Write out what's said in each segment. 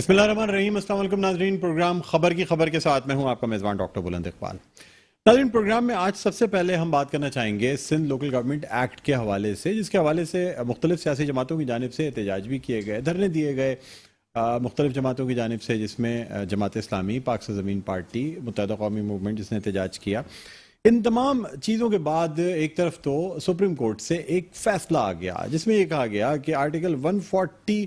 بسم اللہ الرحمن الرحیم۔ السلام علیکم ناظرین، پروگرام خبر کی خبر کے ساتھ میں ہوں آپ کا میزبان ڈاکٹر بلند اقبال۔ ناظرین، پروگرام میں آج سب سے پہلے ہم بات کرنا چاہیں گے سندھ لوکل گورنمنٹ ایکٹ کے حوالے سے، جس کے حوالے سے مختلف سیاسی جماعتوں کی جانب سے احتجاج بھی کیے گئے، دھرنے دیے گئے مختلف جماعتوں کی جانب سے، جس میں جماعت اسلامی، پاک سرزمین پارٹی، متحدہ قومی موومنٹ جس نے احتجاج کیا۔ ان تمام چیزوں کے بعد ایک طرف تو سپریم کورٹ سے ایک فیصلہ آ گیا جس میں یہ کہا گیا کہ آرٹیکل 140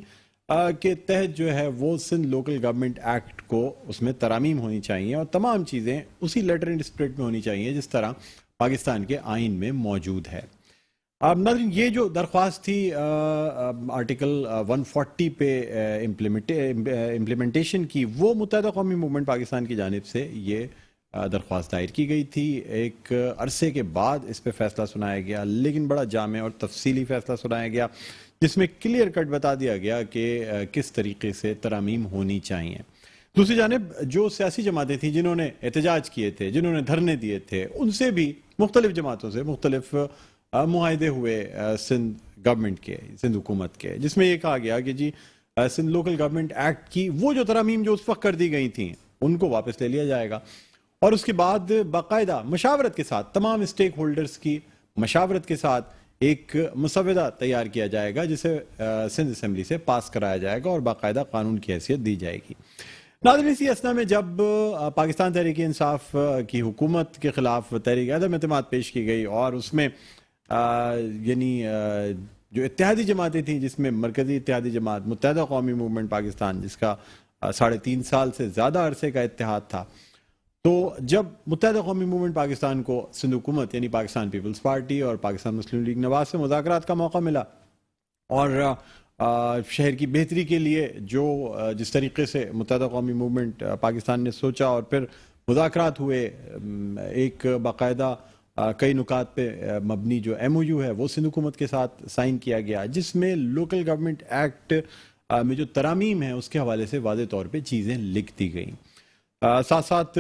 کے تحت جو ہے وہ سندھ لوکل گورنمنٹ ایکٹ کو اس میں ترامیم ہونی چاہیے اور تمام چیزیں اسی لیٹر اینڈ اسپرٹ میں ہونی چاہیے جس طرح پاکستان کے آئین میں موجود ہے۔ اب ناظرین، یہ جو درخواست تھی آرٹیکل 140 پہ امپلیمنٹیشن کی، وہ متحدہ قومی موومنٹ پاکستان کی جانب سے یہ درخواست دائر کی گئی تھی۔ ایک عرصے کے بعد اس پہ فیصلہ سنایا گیا، لیکن بڑا جامع اور تفصیلی فیصلہ سنایا گیا جس میں کلیئر کٹ بتا دیا گیا کہ کس طریقے سے ترامیم ہونی چاہیے۔ دوسری جانب جو سیاسی جماعتیں تھیں جنہوں نے احتجاج کیے تھے، جنہوں نے دھرنے دیے تھے، ان سے بھی مختلف جماعتوں سے مختلف معاہدے ہوئے سندھ گورنمنٹ کے، سندھ حکومت کے، جس میں یہ کہا گیا کہ جی سندھ لوکل گورنمنٹ ایکٹ کی وہ جو ترامیم جو اس وقت کر دی گئی تھیں ان کو واپس لے لیا جائے گا، اور اس کے بعد باقاعدہ مشاورت کے ساتھ تمام اسٹیک ہولڈرز کی مشاورت کے ساتھ ایک مسودہ تیار کیا جائے گا جسے سندھ اسمبلی سے پاس کرایا جائے گا اور باقاعدہ قانون کی حیثیت دی جائے گی۔ ناظرین، اسی اثنا میں جب پاکستان تحریک انصاف کی حکومت کے خلاف تحریک عدم اعتماد پیش کی گئی اور اس میں یعنی جو اتحادی جماعتیں تھیں، جس میں مرکزی اتحادی جماعت متحدہ قومی موومنٹ پاکستان، جس کا 3.5 سال سے زیادہ عرصے کا اتحاد تھا، تو جب متحدہ قومی موومنٹ پاکستان کو سندھ حکومت یعنی پاکستان پیپلز پارٹی اور پاکستان مسلم لیگ نواز سے مذاکرات کا موقع ملا اور شہر کی بہتری کے لیے جو جس طریقے سے متحدہ قومی موومنٹ پاکستان نے سوچا اور پھر مذاکرات ہوئے، ایک باقاعدہ کئی نکات پہ مبنی جو MOU ہے وہ سندھ حکومت کے ساتھ سائن کیا گیا، جس میں لوکل گورنمنٹ ایکٹ میں جو ترامیم ہے اس کے حوالے سے واضح طور پہ چیزیں لکھ دی گئیں۔ ساتھ ساتھ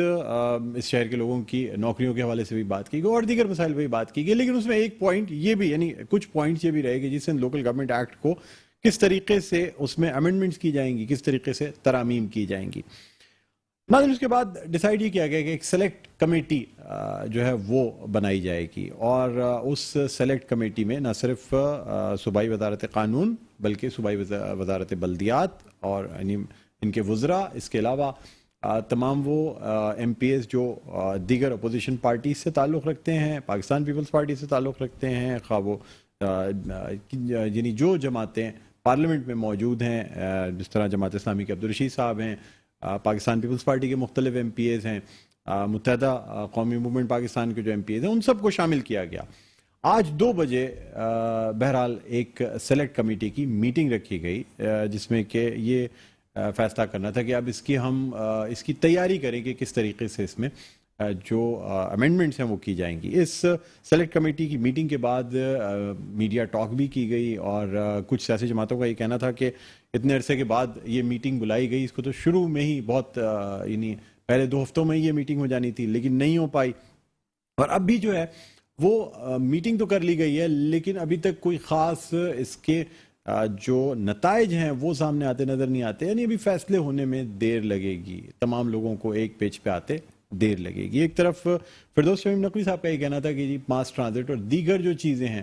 اس شہر کے لوگوں کی نوکریوں کے حوالے سے بھی بات کی گئی اور دیگر مسائل پہ بھی بات کی گئی، لیکن اس میں ایک پوائنٹ یہ بھی، یعنی کچھ پوائنٹس یہ بھی رہے کہ جس سے لوکل گورنمنٹ ایکٹ کو کس طریقے سے اس میں امینڈمنٹس کی جائیں گی، کس طریقے سے ترامیم کی جائیں گی۔ ناظرین، اس کے بعد ڈیسائیڈ یہ کیا گیا کہ ایک سلیکٹ کمیٹی جو ہے وہ بنائی جائے گی اور اس سلیکٹ کمیٹی میں نہ صرف صوبائی وزارت قانون بلکہ صوبائی وزارت بلدیات اور یعنی ان کے وزراء، اس کے علاوہ تمام وہ MPs جو دیگر اپوزیشن پارٹیز سے تعلق رکھتے ہیں، پاکستان پیپلز پارٹی سے تعلق رکھتے ہیں، خواہ وہ یعنی جو جماعتیں پارلیمنٹ میں موجود ہیں، جس طرح جماعت اسلامی کے عبدالرشید صاحب ہیں، پاکستان پیپلز پارٹی کے مختلف MPs ہیں، متحدہ قومی موومنٹ پاکستان کے جو MPs ہیں، ان سب کو شامل کیا گیا۔ آج 2 بجے بہرحال ایک سلیکٹ کمیٹی کی میٹنگ رکھی گئی جس میں کہ یہ فیصلہ کرنا تھا کہ اب اس کی تیاری کریں کہ کس طریقے سے اس میں جو امینڈمنٹس ہیں وہ کی جائیں گی۔ اس سلیکٹ کمیٹی کی میٹنگ کے بعد میڈیا ٹاک بھی کی گئی اور کچھ سیاسی جماعتوں کا یہ کہنا تھا کہ اتنے عرصے کے بعد یہ میٹنگ بلائی گئی، اس کو تو شروع میں ہی بہت یعنی پہلے 2 ہفتوں میں ہی یہ میٹنگ ہو جانی تھی لیکن نہیں ہو پائی، اور اب بھی جو ہے وہ میٹنگ تو کر لی گئی ہے لیکن ابھی تک کوئی خاص اس کے جو نتائج ہیں وہ سامنے آتے نظر نہیں آتے، یعنی ابھی فیصلے ہونے میں دیر لگے گی، تمام لوگوں کو ایک پیج پہ آتے دیر لگے گی۔ ایک طرف فردوس شمیم نقوی صاحب کا یہ کہنا تھا کہ جی ماس ٹرانزٹ اور دیگر جو چیزیں ہیں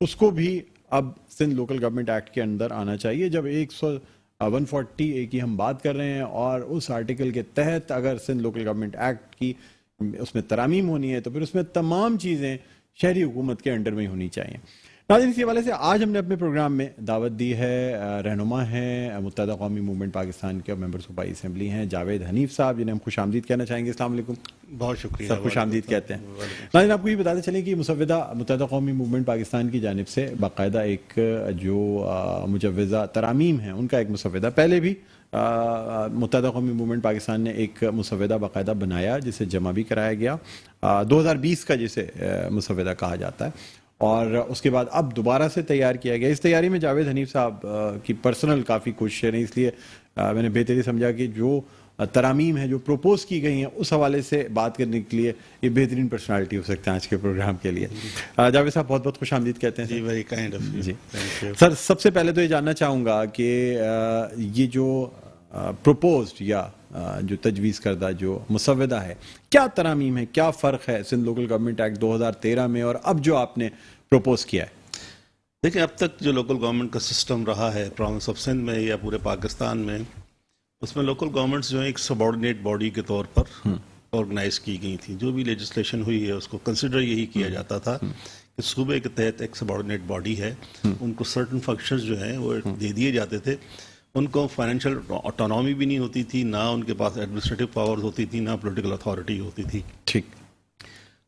اس کو بھی اب سندھ لوکل گورنمنٹ ایکٹ کے اندر آنا چاہیے۔ جب 140A کی ہم بات کر رہے ہیں اور اس آرٹیکل کے تحت اگر سندھ لوکل گورنمنٹ ایکٹ کی اس میں ترامیم ہونی ہے تو پھر اس میں تمام چیزیں شہری حکومت کے انڈر میں ہونی چاہیے۔ ناظرین، اس حوالے سے آج ہم نے اپنے پروگرام میں دعوت دی ہے، رہنما ہیں متحدہ قومی موومنٹ پاکستان کے اور ممبر صوبائی اسمبلی ہیں جاوید حنیف صاحب، جنہیں ہم خوش آمدید کہنا چاہیں گے۔ السلام علیکم۔ بہت شکریہ سر، خوش آمدید کہتے ہیں۔ ناظرین، آپ کو یہ بتاتے چلیں کہ مسودہ متحدہ قومی موومنٹ پاکستان کی جانب سے باقاعدہ ایک جو مجوزہ ترامیم ہیں ان کا ایک مسودہ پہلے بھی متحدہ قومی موومنٹ پاکستان نے ایک مسودہ باقاعدہ بنایا جسے جمع بھی کرایا گیا 2020 کا، جسے مسودہ کہا جاتا ہے، اور اس کے بعد اب دوبارہ سے تیار کیا گیا۔ اس تیاری میں جاوید حنیف صاحب کی پرسنل کافی کوششیں ہیں، اس لیے میں نے بہتری سمجھا کہ جو ترامیم ہیں جو پروپوز کی گئی ہیں اس حوالے سے بات کرنے کے لیے یہ بہترین پرسنالٹی ہو سکتے ہیں آج کے پروگرام کے لیے۔ جاوید صاحب بہت بہت خوش آمدید کہتے ہیں۔ جی، ویری کائنڈ آف یو۔ جی سر، سب سے پہلے تو یہ جاننا چاہوں گا کہ یہ جو پروپوزڈ یا جو تجویز کردہ جو مسودہ ہے، کیا ترامیم ہے، کیا فرق ہے سندھ لوکل گورنمنٹ ایکٹ 2013 میں اور اب جو آپ نے پروپوز کیا ہے؟ دیکھیں، اب تک جو لوکل گورنمنٹ کا سسٹم رہا ہے پروونس آف سندھ میں یا پورے پاکستان میں، اس میں لوکل گورنمنٹس جو ہے ایک سبارڈینیٹ باڈی کے طور پر آرگنائز کی گئی تھی. جو بھی لیجسلیشن ہوئی ہے اس کو کنسیڈر یہی کیا جاتا تھا کہ صوبے کے تحت ایک سبارڈینیٹ باڈی ہے، ان کو سرٹن فنکشنز جو ہیں وہ دے دیے جاتے تھے. ان کو فائنینشیل آٹونومی بھی نہیں ہوتی تھی، نہ ان کے پاس ایڈمنسٹریٹو پاورز ہوتی تھی، نہ پولیٹیکل اتھارٹی ہوتی تھی. ٹھیک.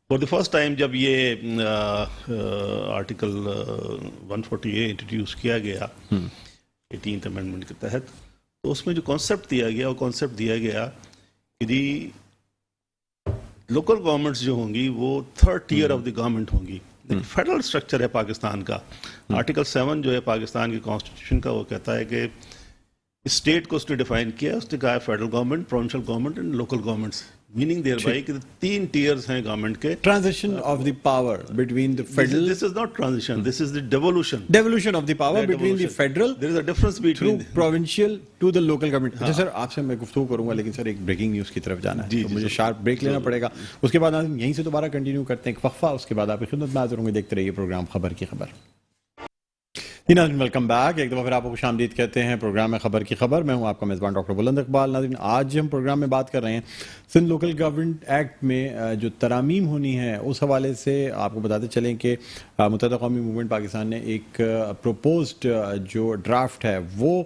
فار دی فرسٹ ٹائم جب یہ آرٹیکل 140A انٹروڈیوس کیا گیا 18th امینڈمنٹ کے تحت، تو اس میں جو کانسیپٹ دیا گیا وہ کانسیپٹ دیا گیا کہ دی لوکل گورنمنٹس جو ہوں گی وہ third tier of the government ہوں گی. فیڈرل اسٹرکچر ہے پاکستان کا. آرٹیکل 7 جو ہے پاکستان کی کانسٹیٹیوشن کا، وہ کہتا ہے کہ اسٹیٹ کو اس نے ڈیفائن کیا، اس نے کہا ہے federal government, provincial government and local governments, meaning thereby کہ 3 ٹیئرز ہیں گورنمنٹ کے. Transition of the power between the federal, this is not transition, this is the devolution of the power between the federal, there is a difference between provincial to the local government. اچھا sir, آپ سے میں گفتگو کروں گا لیکن سر ایک breaking news کی طرف جانا ہے، تو مجھے شارپ بریک لینا پڑے گا. اس کے بعد ہم یہیں سے دوبارہ کنٹینیو کرتے ہیں ایک وقفہ، اس کے بعد آپ کی خدمت میں حاضر ہوں گے. دیکھتے رہیے پروگرام خبر کی خبر. ناظرین ویلکم بیک، ایک دفعہ پھر آپ کو خوش آمدید کہتے ہیں پروگرام میں خبر کی خبر. میں ہوں آپ کا میزبان ڈاکٹر بلند اقبال. ناظرین، آج ہم پروگرام میں بات کر رہے ہیں سندھ لوکل گورنمنٹ ایکٹ میں جو ترامیم ہونی ہے اس حوالے سے. آپ کو بتاتے چلیں کہ متحدہ قومی موومنٹ پاکستان نے ایک پروپوزڈ جو ڈرافٹ ہے وہ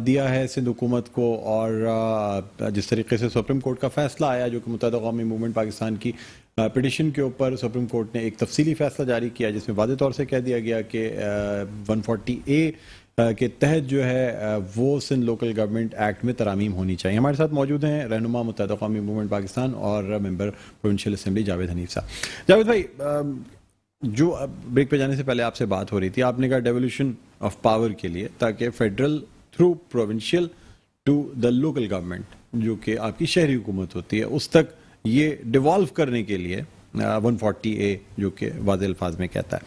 دیا ہے سندھ حکومت کو، اور جس طریقے سے سپریم کورٹ کا فیصلہ آیا جو کہ متحدہ قومی موومنٹ پاکستان کی پٹیشن کے اوپر سپریم کورٹ نے ایک تفصیلی فیصلہ جاری کیا جس میں واضح طور سے کہہ دیا گیا کہ 140A کے تحت جو ہے وہ سندھ لوکل گورنمنٹ ایکٹ میں ترامیم ہونی چاہیے. ہمارے ساتھ موجود ہیں رہنما متحدہ قومی موومنٹ پاکستان اور ممبر پروونشل اسمبلی جاوید حنیف صاحب. جاوید بھائی، جو بریک پہ جانے سے پہلے آپ سے بات ہو رہی تھی، آپ نے کہا ڈیولیوشن آف پاور کے لیے، تاکہ federal through provincial to the local government جو کہ آپ کی شہری حکومت ہوتی ہے اس تک یہ ڈیوالو کرنے کے لیے 140A جو کہ واضح الفاظ میں کہتا ہے.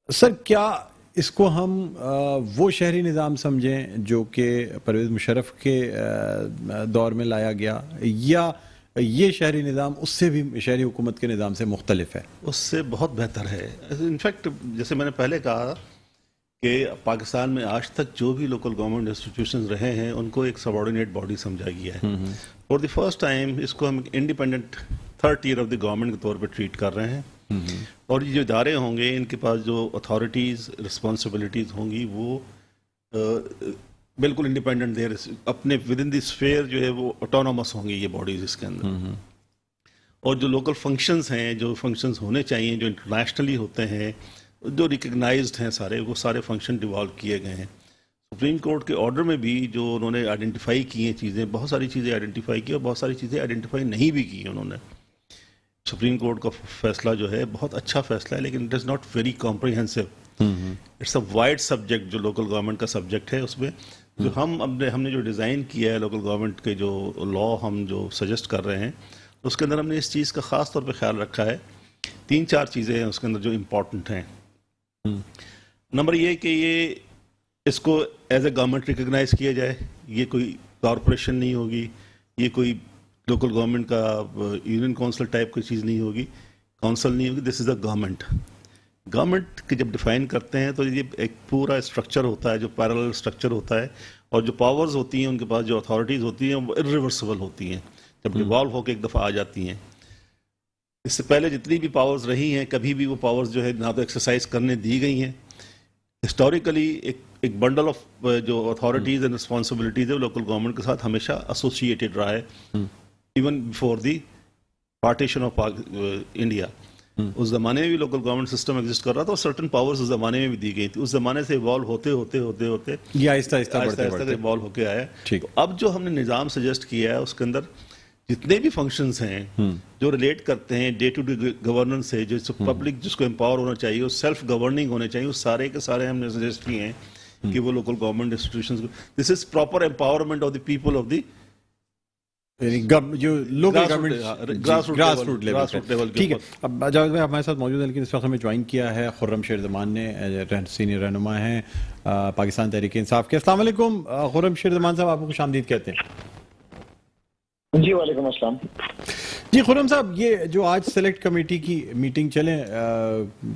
سر، کیا اس کو ہم وہ شہری نظام سمجھیں جو کہ پرویز مشرف کے دور میں لایا گیا، یا یہ شہری نظام اس سے بھی شہری حکومت کے نظام سے مختلف ہے؟ اس سے بہت بہتر ہے. انفیکٹ جیسے میں نے پہلے کہا کہ پاکستان میں آج تک جو بھی لوکل گورنمنٹ انسٹیٹیوشنز رہے ہیں ان کو ایک سبارڈینیٹ باڈی سمجھا گیا ہے. فار دی فرسٹ ٹائم اس کو ہم independent third tier of the government کے طور پہ ٹریٹ کر رہے ہیں. اور یہ جو ادارے ہوں گے ان کے پاس جو اتھارٹیز رسپانسبلٹیز ہوں گی وہ بالکل انڈیپینڈنٹ، دیر اپنے ود ان دی اسفیئر جو ہے وہ آٹونومس ہوں گی یہ باڈیز اس کے اندر. اور جو لوکل فنکشنز ہیں، جو فنکشنز ہونے چاہیے جو انٹرنیشنلی ہوتے ہیں، جو ریکگنائزڈ ہیں سارے، وہ سارے فنکشن ڈیوالو کیے گئے ہیں. سپریم کورٹ کے آرڈر میں بھی جو انہوں نے آئیڈینٹیفائی کی ہیں چیزیں، بہت ساری چیزیں آئیڈینٹیفائی کی اور بہت ساری چیزیں آئیڈینٹیفائی نہیں بھی کی انہوں نے. سپریم کورٹ کا فیصلہ جو ہے بہت اچھا فیصلہ ہے، لیکن it is not very comprehensive. It's a wide subject جو لوکل گورنمنٹ کا سبجیکٹ ہے. اس میں جو ہم نے جو ڈیزائن کیا ہے لوکل گورنمنٹ کے جو لا ہم جو سجیسٹ کر رہے ہیں، اس کے اندر ہم نے اس چیز کا خاص طور پہ خیال رکھا ہے. 3-4 چیزیں ہیں اس کے اندر جو امپورٹنٹ ہیں. نمبر یہ کہ یہ اس کو ایز اے گورنمنٹ ریکگنائز کیا جائے. یہ کوئی کارپوریشن نہیں ہوگی، یہ کوئی لوکل گورنمنٹ کا یونین کونسل ٹائپ کی چیز نہیں ہوگی، کونسل نہیں ہوگی. دس از اے گورنمنٹ. گورنمنٹ کے جب ڈیفائن کرتے ہیں تو یہ ایک پورا اسٹرکچر ہوتا ہے جو پیرالل اسٹرکچر ہوتا ہے، اور جو پاورز ہوتی ہیں ان کے پاس جو اتھارٹیز ہوتی ہیں وہ ارریورسبل ہوتی ہیں جب ڈیوالو ہو کے ایک دفعہ آ جاتی ہیں. اس سے پہلے جتنی بھی پاورز رہی ہیں کبھی بھی وہ پاورز جو ہے نہ تو ایکسرسائز کرنے دی گئی ہیں. ہسٹوریکلی ایک بنڈل آف جو اتھارٹیز اینڈ رسپانسبلٹیز ہے لوکل گورنمنٹ کے ساتھ ہمیشہ ایسوسیٹیڈ رہا ہے. Even before the partition of India اس زمانے میں بھی لوکل گورنمنٹ سسٹم ایگزسٹ کر رہا تھا، اور سرٹن پاورز اس زمانے میں بھی دی گئی تھی. اس زمانے سے ایوالو ہوتے ہوتے ہوتے ہوتے یہ آہستہ آہستہ ایوالو ہو کے آیا. اب جو ہم نے نظام سجیسٹ کیا ہے اس کے اندر جتنے بھی فنکشنز ہیں جو ریلیٹ کرتے ہیں ڈے ٹو ڈے گورننس سے، جو پبلک جس کو امپاور ہونا چاہیے، وہ سیلف گورننگ ہونے چاہیے، وہ سارے کے سارے ہم نے سجیسٹ کیے ہیں کہ وہ لوکل گورنمنٹ انسٹیٹیوشنز کو، this is proper empowerment of the people of the جو local Grassroot government level level کے ٹھیک ہے. اوپر. اب جاوید بھائی ہمارے ساتھ موجود ہیں، لیکن اس وقت ہمیں جوائن کیا ہے خرم شیر زمان نے، سینئر رہنما ہیں پاکستان تحریک انصاف کے. السلام علیکم خرم شیر زمان صاحب، آپ کو خوش آمدید کہتے ہیں. جی وعلیکم السلام. جی خرم صاحب، یہ جو آج سلیکٹ کمیٹی کی میٹنگ چلیں،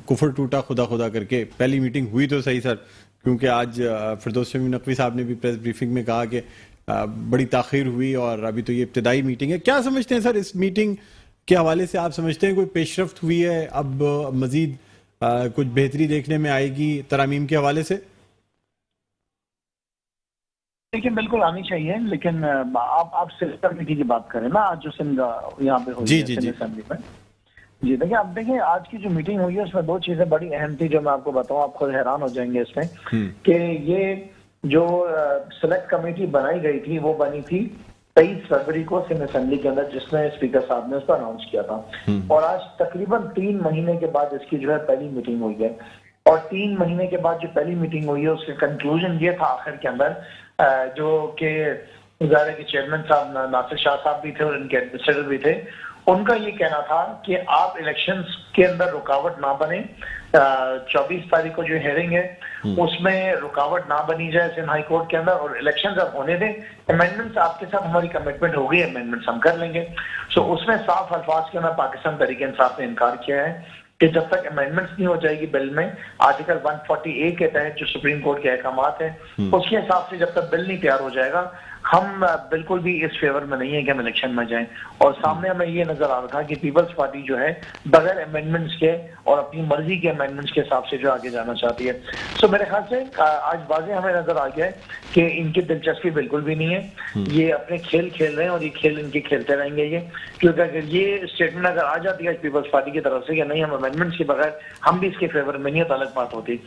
کفر ٹوٹا خدا خدا کر کے، پہلی میٹنگ ہوئی تو صحیح سر، کیونکہ آج فردوس شمیم نقوی صاحب نے بھی پریس بریفنگ میں کہا کہ بڑی تاخیر ہوئی اور ابھی تو یہ ابتدائی میٹنگ ہے. کیا سمجھتے ہیں سر اس میٹنگ کے حوالے سے؟ آپ سمجھتے ہیں کوئی پیش رفت ہوئی ہے، اب مزید کچھ بہتری دیکھنے میں آئے گی ترامیم کے حوالے سے؟ لیکن بالکل آنی چاہیے، لیکن آپ سلیکٹ کمیٹی کی بات کریں نا، آج جو سندھ یہاں پہ ہوئی ہے سندھ اسمبلی میں. جی دیکھیں، اب دیکھیں آج کی جو میٹنگ ہوئی ہے اس میں دو چیزیں بڑی اہم تھی جو میں آپ کو بتاؤں، آپ خود حیران ہو جائیں گے اس میں کہ یہ جو سلیکٹ کمیٹی بنائی گئی تھی وہ بنی تھی 23 فروری کو سندھ اسمبلی کے اندر، جس میں اسپیکر صاحب نے اس کو اناؤنس کیا تھا. اور آج تقریباً 3 مہینے کے بعد اس کی جو ہے پہلی میٹنگ ہوئی ہے. اور 3 مہینے کے بعد جو پہلی میٹنگ ہوئی ہے اس کے کنکلوژن یہ تھا آخر کے اندر، جو کہ ادارے کے چیئرمین صاحب ناصر شاہ صاحب بھی تھے اور ان کے ایڈمنسٹریٹر بھی تھے، ان کا یہ کہنا تھا کہ آپ الیکشنز کے اندر رکاوٹ نہ بنے. 24 تاریخ کو جو ہیئرنگ ہے اس میں رکاوٹ نہ بنی جائے سندھ ہائی کورٹ کے اندر، اور الیکشنز اب ہونے دیں. امینڈمنٹس آپ کے ساتھ ہماری کمٹمنٹ ہو گئی، امینڈمنٹس ہم کر لیں گے. سو اس میں صاف الفاظ کے اندر پاکستان تحریک انصاف نے انکار کیا ہے کہ جب تک امینڈمنٹس نہیں ہو جائے گی بل میں، آرٹیکل 140A کے تحت جو سپریم کورٹ کے احکامات ہیں اس کے حساب سے جب تک بل نہیں تیار ہو جائے گا، ہم بالکل بھی اس فیور میں نہیں ہیں کہ ہم الیکشن میں جائیں. اور سامنے ہمیں یہ نظر آ رہا تھا کہ پیپلز پارٹی جو ہے بغیر امینڈمنٹس کے اور اپنی مرضی کے امینڈمنٹس کے حساب سے جو آگے جانا چاہتی ہے. سو میرے خیال سے آج واضح ہمیں نظر آ گیا ہے کہ ان کی دلچسپی بالکل بھی نہیں ہے. یہ اپنے کھیل کھیل رہے ہیں اور یہ کھیل ان کے کھیلتے رہیں گے. کیونکہ اگر یہ اسٹیٹمنٹ اگر آ جاتی ہے پیپلز پارٹی کی طرف سے کہ نہیں ہم امینڈمنٹس کے بغیر ہم بھی اس کے فیور میں نہیں ہے، تو الگ بات ہوتی.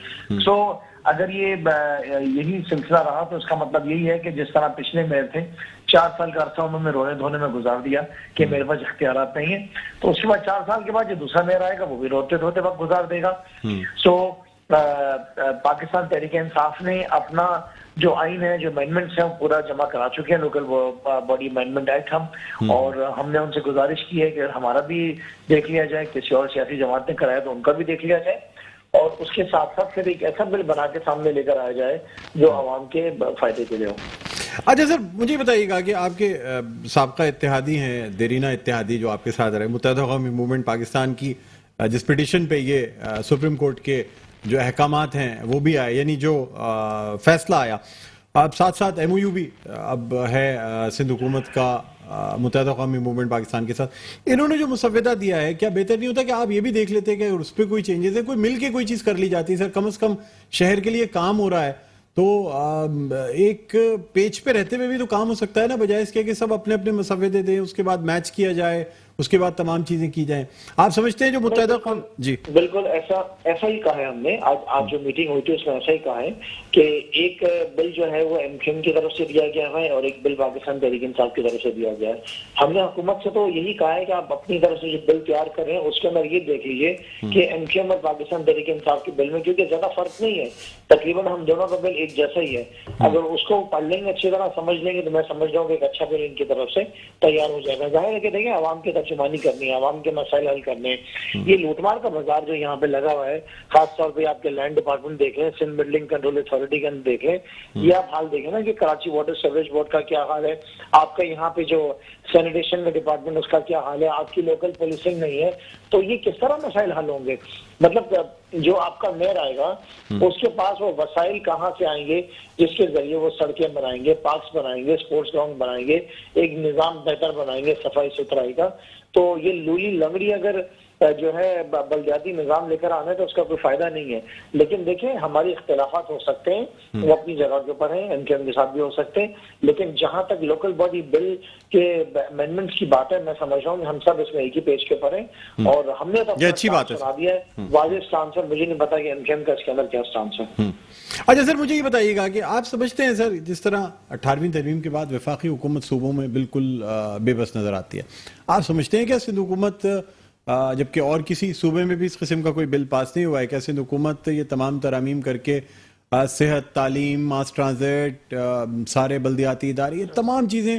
سو اگر یہی سلسلہ رہا تو اس کا مطلب یہی ہے کہ جس طرح پچھلے میئر تھے 4 سال کا عرصہ انہوں نے رونے دھونے میں گزار دیا کہ میرے پاس اختیارات نہیں ہیں، تو اس کے بعد 4 سال کے بعد جو دوسرا میئر آئے گا وہ بھی روتے دھوتے وقت گزار دے گا. سو پاکستان تحریک انصاف نے اپنا جو آئین ہے، جو امینڈمنٹس ہیں، وہ پورا جمع کرا چکے ہیں لوکل باڈی امینڈمنٹ ایکٹ ہم، اور ہم نے ان سے گزارش کی ہے کہ ہمارا بھی دیکھ لیا جائے، کسی اور سیاسی جماعت نے کرایا تو ان کا بھی دیکھ لیا جائے، اور اس کے ساتھ ساتھ پھر ایک ایسا بل بنا کے سامنے لے کر آیا جائے جو عوام کے فائدے کے لیے ہو. اچھا سر، مجھے بتائیے گا کہ آپ کے سابقہ اتحادی ہیں، دیرینہ اتحادی جو آپ کے ساتھ رہے، متحدہ قومی موومنٹ پاکستان کی جس پٹیشن پہ یہ سپریم کورٹ کے جو احکامات ہیں وہ بھی آئے، یعنی جو فیصلہ آیا، اب ساتھ ساتھ ایم او یو بھی اب ہے سندھ حکومت کا متحدہ قومی موومنٹ پاکستان کے ساتھ، انہوں نے جو مسودہ دیا ہے، کیا بہتر نہیں ہوتا کہ آپ یہ بھی دیکھ لیتے کہ اس پہ کوئی چینجز ہے، کوئی مل کے کوئی چیز کر لی جاتی ہے؟ سر کم از کم شہر کے لیے کام ہو رہا ہے تو ایک پیج پہ رہتے ہوئے بھی تو کام ہو سکتا ہے نا، بجائے اس کے کہ سب اپنے اپنے مسودے دیں، اس کے بعد میچ کیا جائے، اس کے بعد تمام چیزیں کی جائیں. آپ سمجھتے ہیں جو متحدہ قوم جی بالکل ایسا ہی کہا ہے ہم نے. آج جو میٹنگ ہوئی تھی اس میں ایسا ہی کہا ہے کہ ایک بل جو ہے وہ ایم کیو ایم کی طرف سے دیا گیا ہے اور ایک بل پاکستان تحریک انصاف کی طرف سے دیا گیا ہے. ہم نے حکومت سے تو یہی کہا ہے کہ آپ اپنی طرف سے جو بل تیار کر رہے ہیں اس کے اندر یہ دیکھ لیجیے کہ ایم کیو ایم اور پاکستان تحریک انصاف کے بل میں کیونکہ زیادہ فرق نہیں ہے، تقریباً ہم دونوں کا بل ایک جیسا ہی ہے. اگر اس کو پڑھ لیں گے اچھی طرح سمجھ لیں گے تو میں سمجھ رہا ہوں کہ ایک اچھا بل ان کی طرف سے تیار ہو جائے گا. ظاہر ہے کہ دیکھیں عوام کی ترجمانی کرنی ہے، عوام کے مسائل حل کرنے ہیں. یہ لوٹ مار کا بازار جو یہاں پہ لگا ہوا ہے، خاص طور پہ آپ کے لینڈ ڈپارٹمنٹ دیکھ لیں، سندھ بلڈنگ کنٹرول اتھارٹی کے اندر دیکھ لیں، یہ آپ حال دیکھیں نا کہ کراچی واٹر سیوریج بورڈ کا کیا حال ہے، آپ کا یہاں پہ جو سینیٹیشن کا ڈپارٹمنٹ اس کا کیا حال ہے، آپ کی لوکل پولیسنگ نہیں ہے، تو یہ کس طرح مسائل حل ہوں گے؟ مطلب جو آپ کا میئر آئے گا اس کے پاس وہ وسائل کہاں سے آئیں گے جس کے ذریعے وہ سڑکیں بنائیں گے، پارکس بنائیں گے، اسپورٹس گراؤنڈ بنائیں گے، ایک نظام بہتر بنائیں گے صفائی ستھرائی کا؟ تو یہ لولی لنگڑی اگر جو ہے بلدیاتی نظام لے کر آنا ہے تو اس کا کوئی فائدہ نہیں ہے. لیکن دیکھیں ہمارے اختلافات ہو سکتے ہیں، وہ اپنی جگہ کے اوپر ہیں، ان کے ساتھ بھی ہو سکتے ہیں، لیکن جہاں تک لوکل باڈی بل کے امینڈمنٹس کی بات ہے میں سمجھ رہا ہوں کہ ہم سب اس میں ایک ہی پیج کے اوپر ہیں اور ہم نے تو اچھی بات ہے سنا دیا ہے واضح سٹانس ہے. مجھے نہیں پتا کہ ایم کیو ایم کا اس کے اندر کیا سٹانس ہے. اچھا سر، مجھے یہ بتائیے گا کہ آپ سمجھتے ہیں سر جس طرح 18ویں ترمیم کے بعد وفاقی حکومت صوبوں میں بالکل بے بس نظر آتی ہے، آپ سمجھتے ہیں کہ سندھ حکومت جبکہ اور کسی صوبے میں بھی اس قسم کا کوئی بل پاس نہیں ہوا ہے، کہ سندھ حکومت یہ تمام ترامیم کر کے صحت، تعلیم، ماس ٹرانزٹ، سارے بلدیاتی ادارے، یہ تمام چیزیں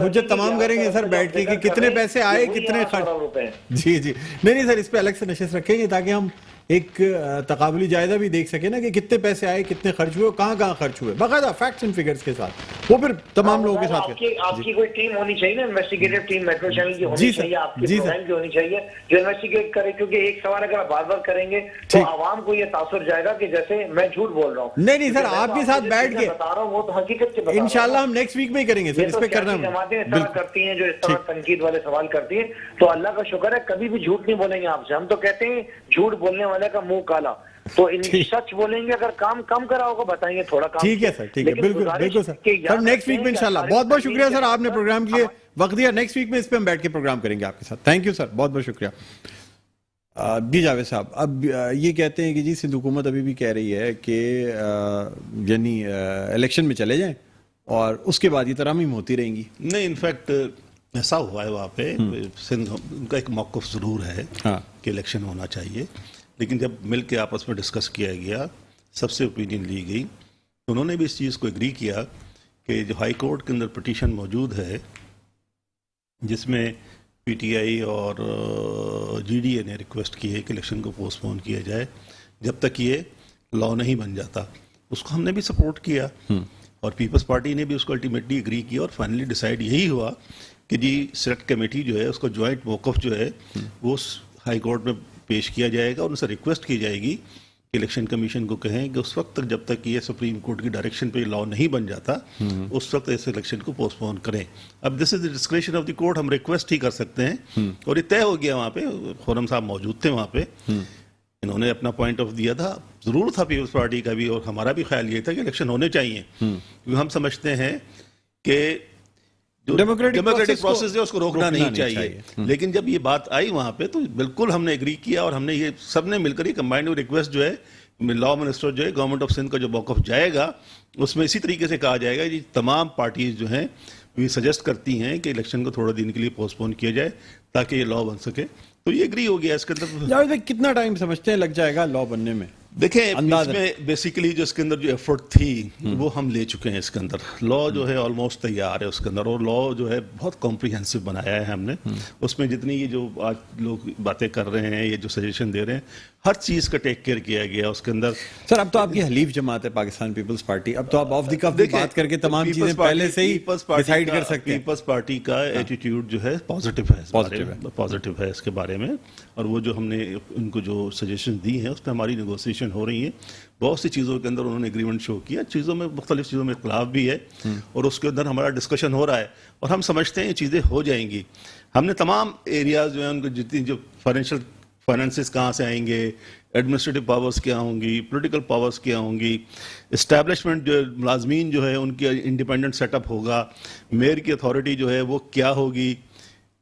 حجت تمام کریں گے سر بیٹھ کے کہ کتنے پیسے آئے کتنے خرچ. جی جی نہیں سر اس پہ الگ سے نشست رکھیں گے تاکہ ہم ایک تقابلی جائزہ بھی دیکھ سکیں نا کہ کتنے پیسے آئے کتنے خرچ ہوئے کہاں کہاں خرچ ہوئے باقاعدہ فیکٹس اینڈ فگرز کے ساتھ وہ پھر تمام لوگوں کے ساتھ. آپ کی کوئی ٹیم ہونی چاہیے نا انویسٹیگیٹو ٹیم میٹرو چینل کی ہونی چاہیے آپ کی پروگرام کی ہونی چاہیے جو انویسٹیگیٹ کرے کیونکہ ایک سوال اگر آپ بار بار کریں گے تو عوام کو یہ تاثر جائے گا کہ جیسے میں جھوٹ بول رہا ہوں. نہیں سر آپ کے ساتھ بیٹھ کے بتا رہا ہوں وہ تو حقیقت سے بتا رہا ہوں. انشاءاللہ ہم نیکسٹ ویک میں کریں گے سر اس پہ کرنا جماعتیں اس طرح کرتی ہیں جو اس طرح تنقید والے سوال کرتی ہیں تو اللہ کا شکر ہے کبھی بھی جھوٹ نہیں بولیں گے آپ سے. ہم تو کہتے ہیں جھوٹ بولنے والے کا منہ کالا تو سچ بولیں گے اگر کام کم کرا ہوگا بتائیں گے تھوڑا کام. ٹھیک ہے سر ٹھیک ہے بالکل سر نیکسٹ ویک میں انشاءاللہ بہت بہت شکریہ سر آپ نے پروگرام کے لیے وقت دیا. نیکسٹ ویک میں اس پہ ہم بیٹھ کے پروگرام کریں گے آپ کے ساتھ. تھینک یو سر بہت بہت شکریہ. جی جاوید صاحب اب یہ کہتے ہیں کہ جی سندھ حکومت ابھی بھی کہہ رہی ہے کہ یعنی الیکشن میں چلے جائیں اور اس کے بعد یہ ترامیم ہوتی رہیں گی. نہیں انفیکٹ ایسا ہوا ہے وہاں پہ سندھ ان کا ایک موقف ضرور ہے کہ الیکشن ہونا چاہیے لیکن جب مل کے آپس میں ڈسکس کیا گیا سب سے اوپینین لی گئی انہوں نے بھی اس چیز کو ایگری کیا کہ جو ہائی کورٹ کے اندر پٹیشن موجود ہے جس میں پی ٹی آئی اور جی ڈی اے نے ریکویسٹ کی ہے کہ الیکشن کو پوسٹ پون کیا جائے جب تک یہ لا نہیں بن جاتا اس کو ہم نے بھی سپورٹ کیا اور پیپلز پارٹی نے بھی اس کو الٹیمیٹلی ایگری کیا اور فائنلی ڈیسائیڈ یہی ہوا کہ جی سلیکٹ کمیٹی جو ہے اس کو جوائنٹ موقف جو ہے وہ ہائی کورٹ میں پیش کیا جائے گا اور ان سے ریکویسٹ کی جائے گی کہ الیکشن کمیشن کو کہیں کہ اس وقت تک جب تک یہ سپریم کورٹ کی ڈائریکشن پہ لا نہیں بن جاتا اس وقت اس الیکشن کو پوسٹ پون کریں. اب دس is the discretion of the court ہم ریکویسٹ ہی کر سکتے ہیں اور یہ طے ہو گیا وہاں پہ خورم صاحب موجود تھے وہاں پہ انہوں نے اپنا پوائنٹ آف دیا تھا ضرور تھا پیپلز پارٹی کا بھی اور ہمارا بھی خیال یہ تھا کہ الیکشن ہونے چاہیے کیونکہ ہم سمجھتے ہیں کہ ڈیموکریٹک پروسیس ہے اس کو روکنا نہیں چاہیے. لیکن جب یہ بات آئی وہاں پہ تو بالکل ہم نے ایگری کیا اور ہم نے یہ سب نے مل کر یہ کمبائنڈ ریکویسٹ جو ہے لا منسٹر جو ہے گورنمنٹ آف سندھ کا جو موقف جائے گا اس میں اسی طریقے سے کہا جائے گا کہ تمام پارٹیز جو ہیں وہ سجیسٹ کرتی ہیں کہ الیکشن کو تھوڑا دن کے لیے پوسٹ پون کیا جائے تاکہ یہ لا بن سکے. تو یہ ایگری ہو گیا اس کے اندر. کتنا ٹائم سمجھتے ہیں لگ جائے گا لا بننے میں؟ دیکھیں اس میں بیسیکلی جو اس کے اندر جو ایفرٹ تھی وہ ہم لے چکے ہیں. اس کے اندر لا جو ہے آلموسٹ تیار ہے اس کے اندر اور لا جو ہے بہت کمپریہنسو بنایا ہے ہم نے. اس میں جتنی یہ جو آج لوگ باتیں کر رہے ہیں یہ جو سجیشن دے رہے ہیں ہر چیز کا ٹیک کیئر کیا گیا اس کے اندر. سر اب تو آپ کی حلیف جماعت ہے پاکستان پیپلز پارٹی اب تو آپ آف دی کف بات کر کے تمام چیزیں پہلے سے ہی ڈیسائیڈ کر سکتے ہیں. پیپلز پارٹی کا ایٹیٹیوڈ جو ہے پازیٹیو ہے اس کے بارے میں اور وہ جو ہم نے ان کو جو سجیشن دی ہیں اس پہ ہماری نیگوسیشن ہو رہی ہے. بہت سی چیزوں کے اندر انہوں نے اگریمنٹ شو کیا چیزوں میں مختلف چیزوں میں اختلاف بھی ہے اور اس کے اندر ہمارا ڈسکشن ہو رہا ہے اور ہم سمجھتے ہیں یہ چیزیں ہو جائیں گی. ہم نے تمام ایریاز جو ہیں ان کو جتنی جو فائنینسز کہاں سے آئیں گے ایڈمنسٹریٹو پاورز کیا ہوں گی پولیٹیکل پاورز کیا ہوں گی اسٹیبلشمنٹ جو ملازمین جو ہے ان کی انڈیپینڈنٹ سیٹ اپ ہوگا میئر کی اتھارٹی جو ہے وہ کیا ہوگی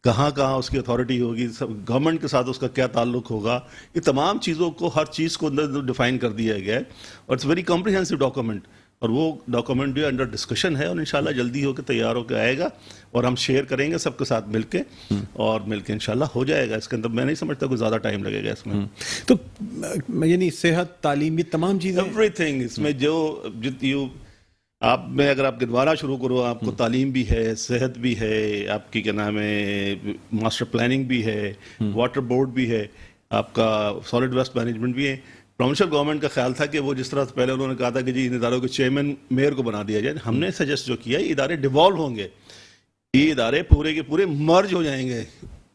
کہاں کہاں اس کی اتھارٹی ہوگی گورنمنٹ کے ساتھ اس کا کیا تعلق ہوگا یہ تمام چیزوں کو ہر چیز کو اندر ڈیفائن کر دیا گیا ہے اور اٹس ویری کمپریہنسو ڈاکومنٹ اور وہ ڈاکومنٹ جو ہے انڈر ڈسکشن ہے اور انشاءاللہ جلدی ہو کے تیار ہو کے آئے گا اور ہم شیئر کریں گے سب کے ساتھ مل کے اور مل کے انشاءاللہ ہو جائے گا. اس کے اندر میں نہیں سمجھتا کوئی زیادہ ٹائم لگے گا اس میں. تو یعنی صحت تعلیم یہ تمام چیزیں ایوری تھنگ اس میں جو آپ میں اگر آپ گنوانا شروع کرو آپ کو تعلیم بھی ہے صحت بھی ہے آپ کی کیا نام ہے ماسٹر پلاننگ بھی ہے واٹر بورڈ بھی ہے آپ کا سالڈ ویسٹ مینجمنٹ بھی ہے. پروونشل گورنمنٹ کا خیال تھا کہ وہ جس طرح پہلے انہوں نے کہا تھا کہ جی ان اداروں کے چیئرمین میئر کو بنا دیا جائے ہم نے سجیسٹ جو کیا یہ ادارے ڈیوالو ہوں گے یہ ادارے پورے کے پورے مرج ہو جائیں گے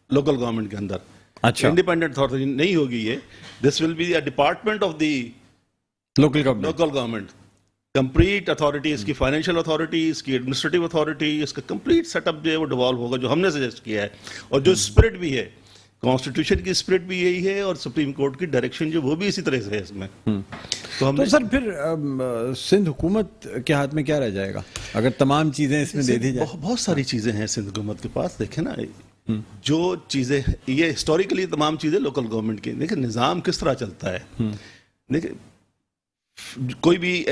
لوکل گورنمنٹ کے اندر. اچھا انڈیپینڈنٹ اتھارٹی نہیں ہوگی یہ this will be department of the local government complete authority اس کی فائنینشیل اتھارٹی اس کی ایڈمنسٹریٹو اتھارٹی اس کا کمپلیٹ سیٹ اپ جو ہے وہ ڈیوالو ہوگا جو ہم نے سجیسٹ کیا ہے اور جو اسپرٹ بھی ہے کانسٹیٹیوشن کی اسپرٹ بھی یہی ہے اور سپریم کورٹ کی ڈائریکشن جو وہ بھی اسی طرح سے ہے اس میں. تو سر پھر سندھ حکومت کے ہاتھ میں کیا رہ جائے گا اگر تمام چیزیں اس میں دے دی جائے؟ بہت ساری چیزیں ہیں سندھ حکومت کے پاس. دیکھیں نا جو چیزیں یہ ہسٹوریکلی تمام چیزیں لوکل گورنمنٹ کی. دیکھیں نظام کس طرح چلتا ہے. دیکھیں کوئی بھی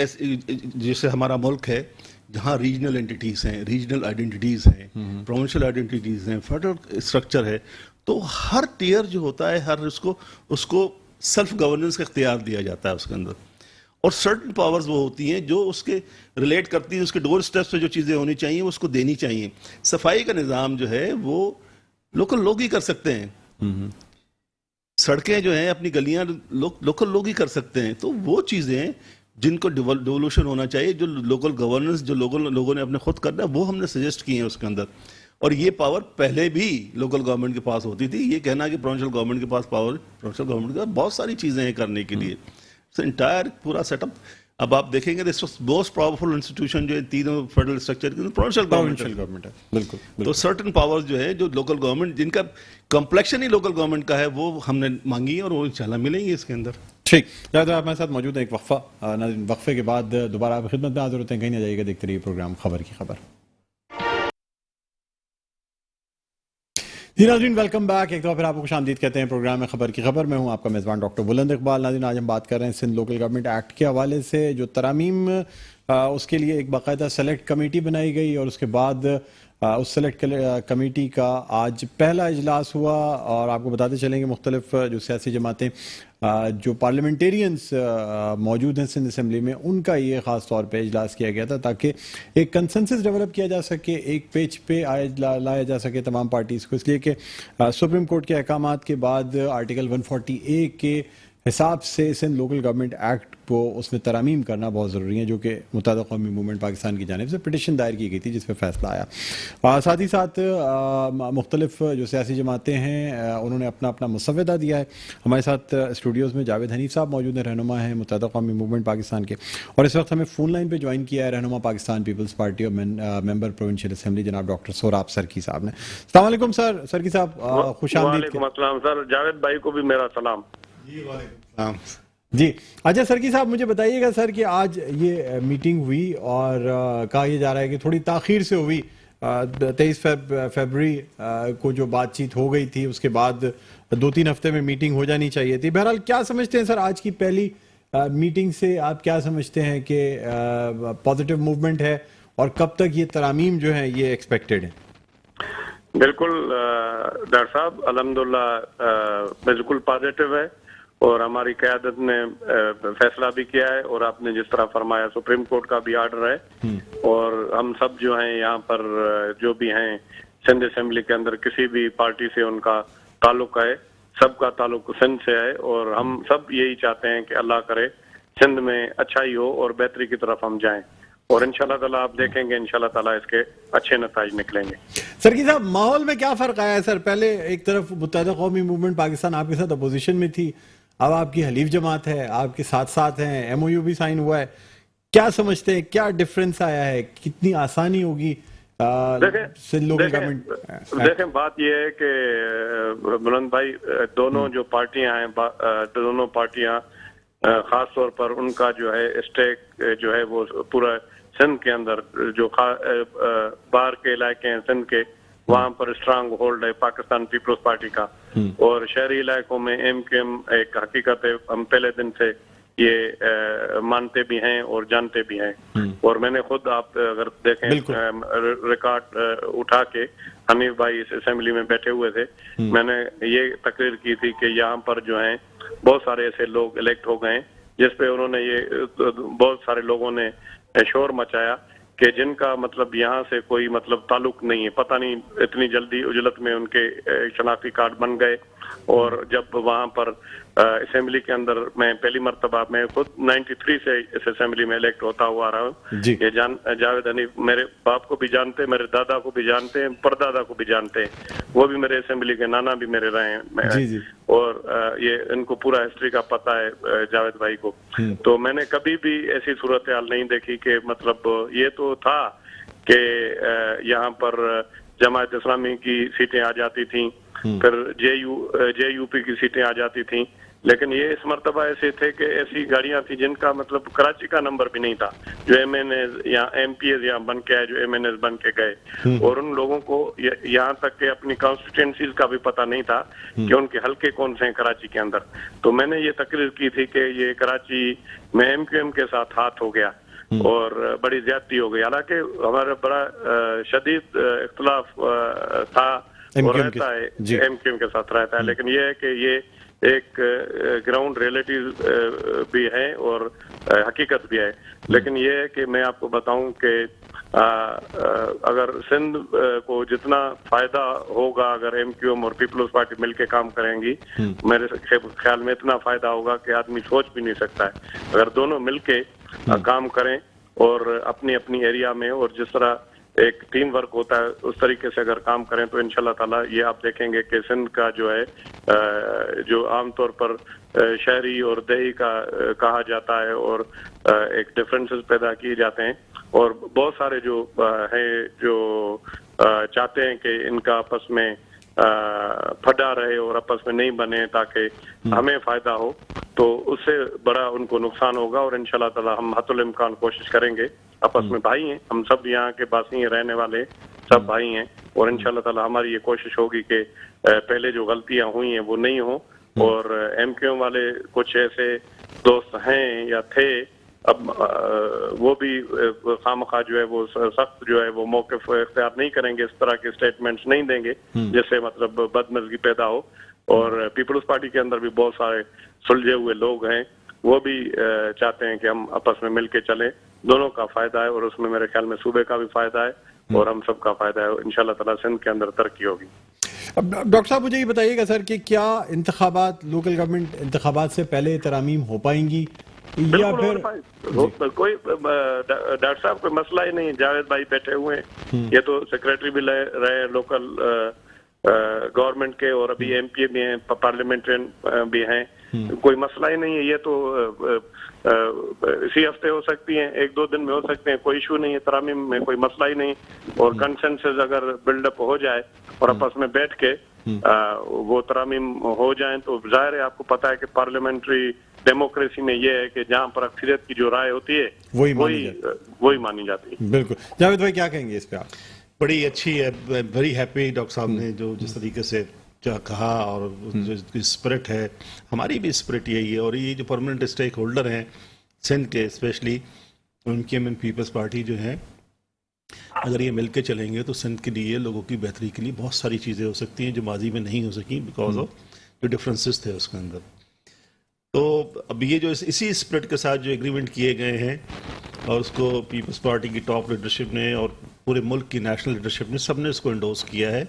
جیسے ہمارا ملک ہے جہاں ریجنل انٹیٹیز ہیں ریجنل آئیڈینٹیز ہیں پروونشل آئیڈینٹیز ہیں فیڈرل اسٹرکچر ہے تو ہر ٹیئر جو ہوتا ہے ہر اس کو سیلف گورننس کا اختیار دیا جاتا ہے اس کے اندر اور سرٹن پاورز وہ ہوتی ہیں جو اس کے ریلیٹ کرتی ہیں، اس کے ڈور سٹیپس پہ جو چیزیں ہونی چاہیے وہ اس کو دینی چاہیے. صفائی کا نظام جو ہے وہ لوکل لوگ ہی کر سکتے ہیں. سڑکیں جو ہیں اپنی گلیاں لوکل لوگ ہی کر سکتے ہیں. تو وہ چیزیں جن کو ڈیولوشن ہونا چاہیے، جو لوکل گورننس جو لوگوں نے اپنے خود کرنا ہے، وہ ہم نے سجیسٹ کی ہیں اس کے اندر. اور یہ پاور پہلے بھی لوکل گورنمنٹ کے پاس ہوتی تھی. یہ کہنا کہ پروونشل گورنمنٹ کے پاس پاور، پروونشل گورنمنٹ کے پاس بہت ساری چیزیں ہیں کرنے کے لیے. انٹائر پورا سیٹ اپ. اب آپ دیکھیں گے موسٹ پاورفل انسٹیٹیوشن جو تینوں فیڈرل اسٹرکچر کے پروونشل گورنمنٹ ہے. بالکل. تو سرٹن پاورز جو ہے جو لوکل گورنمنٹ جن کا کمپلیکشن ہی لوکل گورنمنٹ کا ہے وہ ہم نے مانگی ہے اور وہ انشاءاللہ ملیں گے اس کے اندر. ٹھیک. آپ ہمارے ساتھ موجود ہیں. ایک وقفہ، وقفے کے بعد دوبارہ آپ کی خدمت میں حاضر ہوتے ہیں. کہیں نہ جائیے گا، دیکھتے رہیے پروگرام خبر کی خبر. جی ناظرین، ویلکم بیک. ایک دفعہ پھر آپ کو خوش آمدید کہتے ہیں پروگرام میں خبر کی خبر. میں ہوں آپ کا میزبان ڈاکٹر بلند اقبال. ناظرین، آج ہم بات کر رہے ہیں سندھ لوکل گورنمنٹ ایکٹ کے حوالے سے، جو ترامیم اس کے لیے ایک باقاعدہ سلیکٹ کمیٹی بنائی گئی اور اس کے بعد اس سلیکٹ کمیٹی کا آج پہلا اجلاس ہوا. اور آپ کو بتاتے چلیں گے مختلف جو سیاسی جماعتیں، جو پارلیمنٹیرینز موجود ہیں سندھ اسمبلی میں، ان کا یہ خاص طور پہ اجلاس کیا گیا تھا تاکہ ایک کنسنسس ڈیولپ کیا جا سکے، ایک پیج پہ لایا جا سکے تمام پارٹیز کو. اس لیے کہ سپریم کورٹ کے احکامات کے بعد آرٹیکل 140A کے حساب سے سندھ لوکل گورنمنٹ ایکٹ کو اس میں ترامیم کرنا بہت ضروری ہے، جو کہ متحدہ قومی موومنٹ پاکستان کی جانب سے پٹیشن دائر کی گئی تھی جس پہ فیصلہ آیا. ساتھ ہی ساتھ مختلف جو سیاسی جماعتیں ہیں انہوں نے اپنا اپنا مسودہ دیا ہے. ہمارے ساتھ اسٹوڈیوز میں جاوید حنیف صاحب موجود ہیں، رہنما ہیں متحدہ قومی موومنٹ پاکستان کے. اور اس وقت ہمیں فون لائن پہ جوائن کیا ہے رہنما پاکستان پیپلز پارٹی اور ممبر پروونشل اسمبلی جناب ڈاکٹر سوراب سرکی صاحب نے. السلام علیکم سر. سرکی صاحب خوش آمدید. وعلیکم السلام سر. جاوید بھائی کو بھی میرا سلام. جی وعلیکم السلام. جی اچھا سرکی صاحب، مجھے بتائیے گا سر کہ آج یہ میٹنگ ہوئی اور کہا یہ جا رہا ہے کہ تھوڑی تاخیر سے ہوئی. 23 فیبروری کو جو بات چیت ہو گئی تھی اس کے بعد 2-3 ہفتے میں میٹنگ ہو جانی چاہیے تھی. بہرحال کیا سمجھتے ہیں سر آج کی پہلی میٹنگ سے؟ آپ کیا سمجھتے ہیں کہ پازیٹیو موومنٹ ہے اور کب تک یہ ترامیم جو ہیں یہ ایکسپیکٹڈ ہیں؟ بالکل ڈاکٹر صاحب، الحمدللہ بالکل پازیٹیو ہے اور ہماری قیادت نے فیصلہ بھی کیا ہے اور آپ نے جس طرح فرمایا سپریم کورٹ کا بھی آرڈر ہے اور ہم سب جو ہیں یہاں پر جو بھی ہیں سندھ اسمبلی کے اندر کسی بھی پارٹی سے ان کا تعلق ہے، سب کا تعلق سندھ سے ہے اور ہم سب یہی چاہتے ہیں کہ اللہ کرے سندھ میں اچھائی ہو اور بہتری کی طرف ہم جائیں اور انشاءاللہ تعالیٰ آپ دیکھیں گے انشاءاللہ تعالیٰ اس کے اچھے نتائج نکلیں گے. سرکی صاحب، ماحول میں کیا فرق آیا ہے سر؟ پہلے ایک طرف متحدہ قومی موومنٹ پاکستان آپ کے ساتھ اپوزیشن میں تھی، اب آپ کی حلیف جماعت ہے، آپ کے ساتھ ساتھ ہیں، MOU بھی سائن ہوا ہے. کیا سمجھتے ہیں کیا ڈفرنس آیا ہے؟ کتنی آسانی ہوگی دیکھیں بات یہ ہے کہ بلند بھائی، دونوں جو پارٹیاں ہیں، دونوں پارٹیاں خاص طور پر ان کا جو ہے اسٹیک جو ہے وہ پورا سندھ کے اندر جو باہر کے علاقے ہیں سندھ کے، وہاں پر اسٹرانگ ہولڈ ہے پاکستان پیپلز پارٹی کا. اور شہری علاقوں میں MQM ایک حقیقت ہے، ہم پہلے دن سے یہ مانتے بھی ہیں اور جانتے بھی ہیں. اور میں نے خود، آپ اگر دیکھیں ریکارڈ اٹھا کے، حنیف بھائی اس اسمبلی میں بیٹھے ہوئے تھے، میں نے یہ تقریر کی تھی کہ یہاں پر جو ہیں بہت سارے ایسے لوگ الیکٹ ہو گئے جس پہ انہوں نے یہ بہت سارے لوگوں نے شور مچایا کہ جن کا مطلب یہاں سے کوئی مطلب تعلق نہیں ہے. پتہ نہیں اتنی جلدی اجلت میں ان کے شناختی کارڈ بن گئے. اور جب وہاں پر اسمبلی کے اندر میں پہلی مرتبہ، میں خود 93 سے اس اسمبلی میں الیکٹ ہوتا ہوا آ رہا ہوں. یہ جاوید حنیف میرے باپ کو بھی جانتے، میرے دادا کو بھی جانتے ہیں، پردادا کو بھی جانتے ہیں، وہ بھی میرے اسمبلی کے نانا بھی میرے رہے ہیں. اور یہ ان کو پورا ہسٹری کا پتہ ہے جاوید بھائی کو. تو میں نے کبھی بھی ایسی صورتحال نہیں دیکھی کہ مطلب یہ تو تھا کہ یہاں پر جماعت اسلامی کی سیٹیں آ جاتی تھیں، پھر JUP کی سیٹیں آ جاتی تھیں، لیکن یہ اس مرتبہ ایسے تھے کہ ایسی گاڑیاں تھیں جن کا مطلب کراچی کا نمبر بھی نہیں تھا، جو MNAs یا MPs یہاں بن کے آئے، جو MNAs بن کے گئے. اور ان لوگوں کو یہاں تک کہ اپنی کانسٹیٹوئنسیز کا بھی پتہ نہیں تھا کہ ان کے حلقے کون سے ہیں کراچی کے اندر. تو میں نے یہ تقریر کی تھی کہ یہ کراچی میں MQM کے ساتھ ہاتھ ہو گیا اور بڑی زیادتی ہو گئی. حالانکہ ہمارا بڑا شدید اختلاف تھا اور رہتا ہے، MQM کے ساتھ رہتا ہے، لیکن یہ ہے کہ یہ ایک گراؤنڈ ریئلٹیز بھی ہے اور حقیقت بھی ہے. لیکن یہ ہے کہ میں آپ کو بتاؤں کہ اگر سندھ کو جتنا فائدہ ہوگا اگر ایم کیو ایم اور پیپلز پارٹی مل کے کام کریں گی, میرے خیال میں اتنا فائدہ ہوگا کہ آدمی سوچ بھی نہیں سکتا ہے. اگر دونوں مل کے کام کریں اور اپنی اپنی ایریا میں, اور جس طرح ایک ٹیم ورک ہوتا ہے اس طریقے سے اگر کام کریں تو انشاءاللہ تعالیٰ یہ آپ دیکھیں گے کہ سندھ کا جو ہے جو عام طور پر شہری اور دیہی کا کہا جاتا ہے اور ایک ڈفرینسز پیدا کیے جاتے ہیں, اور بہت سارے جو ہیں جو چاہتے ہیں کہ ان کا آپس میں پھڈا رہے اور آپس میں نہیں بنے تاکہ ہمیں فائدہ ہو, تو اس سے بڑا ان کو نقصان ہوگا. اور انشاءاللہ تعالی ہم حتی الامکان کوشش کریں گے, آپس میں بھائی ہیں ہم سب, یہاں کے باسی رہنے والے سب بھائی ہیں, اور انشاءاللہ تعالی ہماری یہ کوشش ہوگی کہ پہلے جو غلطیاں ہوئی ہیں وہ نہیں ہوں. اور ایم کیو ایم والے کچھ ایسے دوست ہیں یا تھے, اب وہ بھی خامخواہ جو ہے وہ سخت جو ہے وہ موقف اختیار نہیں کریں گے, اس طرح کے اسٹیٹمنٹس نہیں دیں گے جس سے مطلب بدمزگی پیدا ہو. اور پیپلز پارٹی کے اندر بھی بہت سارے سلجھے ہوئے لوگ ہیں, وہ بھی چاہتے ہیں کہ ہم آپس میں مل کے چلیں, دونوں کا فائدہ ہے, اور اس میں میرے خیال میں صوبے کا بھی فائدہ ہے اور ہم سب کا فائدہ ہے. انشاءاللہ تعالیٰ سندھ کے اندر ترقی ہوگی. اب ڈاکٹر صاحب مجھے یہ بتائیے گا سر کہ کیا انتخابات, لوکل گورنمنٹ انتخابات سے پہلے ترامیم ہو پائیں گی یا پھر کوئی ڈاکٹر صاحب کوئی مسئلہ ہی نہیں. جاوید بھائی بیٹھے ہوئے ہیں, یہ تو سیکریٹری بھی رہے لوکل گورنمنٹ کے, اور ابھی ایم پی بھی ہیں, پارلیمنٹرین بھی ہیں, کوئی مسئلہ ہی نہیں ہے. یہ تو اسی ہفتے ہو سکتی ہیں, ایک دو دن میں ہو سکتے ہیں, کوئی ایشو نہیں ہے, ترامیم میں کوئی مسئلہ ہی نہیں. اور کنسنسس اگر بلڈ اپ ہو جائے اور آپس میں بیٹھ کے وہ ترامیم ہو جائیں تو ظاہر ہے آپ کو پتا ہے کہ پارلیمنٹری ڈیموکریسی میں یہ ہے کہ جہاں پر اکثریت کی جو رائے ہوتی ہے وہی مانی جاتی ہے. بالکل. جاوید بھائی کیا کہیں گے اس پہ آپ؟ بڑی اچھی ہے, ویری ہیپی ڈاکٹر صاحب نے جو جس طریقے سے کہا, اور جو اسپرٹ ہے, ہماری بھی اسپرٹ یہی ہے. اور یہ جو پرماننٹ اسٹیک ہولڈر ہیں سندھ کے, especially M Q M Peoples Party جو ہیں, اگر یہ مل کے چلیں گے تو سندھ کے لیے, لوگوں کی بہتری کے لیے بہت ساری چیزیں ہو سکتی ہیں جو ماضی میں نہیں ہو سکیں بیکاز آف جو ڈفرینسز تھے اس کے اندر. تو اب یہ جو اسی اسپرٹ کے ساتھ جو ایگریمنٹ کیے گئے ہیں, اور اس کو پیپلز پارٹی کی ٹاپ لیڈرشپ نے اور پورے ملک کی نیشنل لیڈرشپ نے سب نے اس کو انڈورس کیا ہے.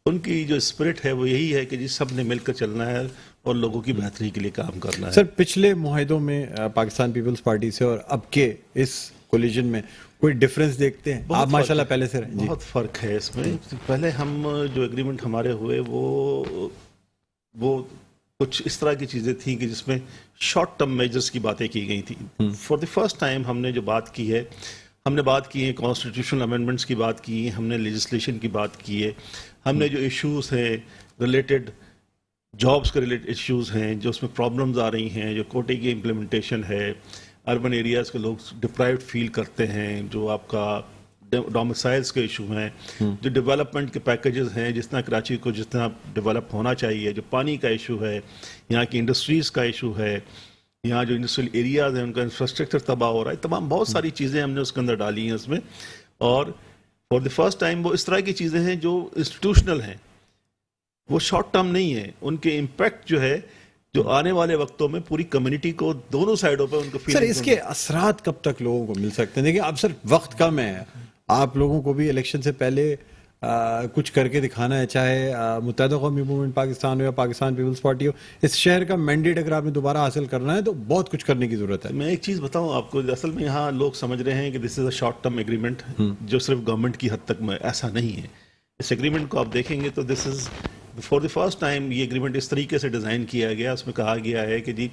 ان کی جو اسپرٹ ہے وہ یہی ہے کہ جی سب نے مل کر چلنا ہے اور لوگوں کی بہتری کے لیے کام کرنا ہے. سر پچھلے معاہدوں میں پاکستان پیپلز پارٹی سے اور اب کے اس کولیجن میں کوئی ڈفرینس دیکھتے ہیں آپ؟ ماشاءاللہ پہلے سے بہت فرق ہے اس میں. پہلے ہم جو ایگریمنٹ ہمارے ہوئے وہ کچھ اس طرح کی چیزیں تھیں کہ جس میں شارٹ ٹرم میجرز کی باتیں کی گئی تھیں. فار دی فرسٹ ٹائم ہم نے جو بات کی ہے, ہم نے بات کی ہے کانسٹیٹیوشنل امینڈمنٹس کی بات کی ہے, ہم نے لیجسلیشن کی بات کی ہے, ہم نے جو ایشوز ہیں ریلیٹڈ جابس کے ریلیٹڈ ایشوز ہیں جو اس میں پرابلمز آ رہی ہیں, جو کوٹے کی امپلیمنٹیشن ہے, اربن ایریاز کے لوگ ڈپرائیوڈ فیل کرتے ہیں, جو آپ کا ڈومسائلز کے ایشو ہیں, جو ڈیولپمنٹ کے پیکیجز ہیں جس طرح کراچی کو جس طرح ڈیولپ ہونا چاہیے, جو پانی کا ایشو ہے, یہاں کی انڈسٹریز کا ایشو ہے, یہاں جو انڈسٹریل ایریاز ہیں ان کا انفراسٹرکچر تباہ ہو رہا ہے, تمام بہت ساری چیزیں ہم نے اس کے اندر ڈالی ہیں اس میں. اور فار دی فرسٹ ٹائم وہ اس طرح کی چیزیں ہیں جو انسٹیٹیوشنل ہیں, وہ شارٹ ٹرم نہیں ہیں, ان کے امپیکٹ جو ہے جو آنے والے وقتوں میں پوری کمیونٹی کو دونوں سائڈوں پہ ان کو سر اس کے اثرات کب تک لوگوں کو مل سکتے ہیں؟ دیکھیں اب سر وقت کم ہے, آپ لوگوں کو بھی الیکشن سے پہلے کچھ کر کے دکھانا ہے, چاہے متحدہ قومی موومنٹ پاکستان ہو یا پاکستان پیپلز پارٹی ہو. اس شہر کا مینڈیٹ اگر آپ نے دوبارہ حاصل کرنا ہے تو بہت کچھ کرنے کی ضرورت ہے. میں ایک چیز بتاؤں آپ کو, اصل میں یہاں لوگ سمجھ رہے ہیں کہ دس از اے شارٹ ٹرم ایگریمنٹ جو صرف گورنمنٹ کی حد تک میں, ایسا نہیں ہے. اس ایگریمنٹ کو آپ دیکھیں گے تو this is for the first time یہ ایگریمنٹ اس طریقے سے ڈیزائن کیا گیا, اس میں کہا گیا ہے کہ جی